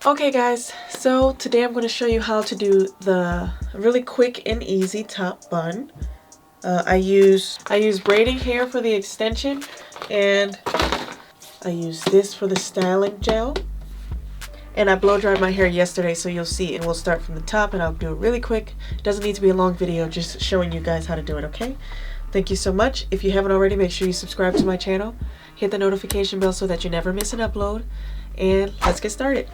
Okay guys, so today I'm going to show you how to do the really quick and easy top bun. I use braiding hair for the extension, and I use this for the styling gel. And I blow dried my hair yesterday, so you'll see, and we'll start from the top and I'll do it really quick. It doesn't need to be a long video, just showing you guys how to do it, okay? Thank you so much. If you haven't already, make sure you subscribe to my channel. Hit the notification bell so that you never miss an upload. And let's get started.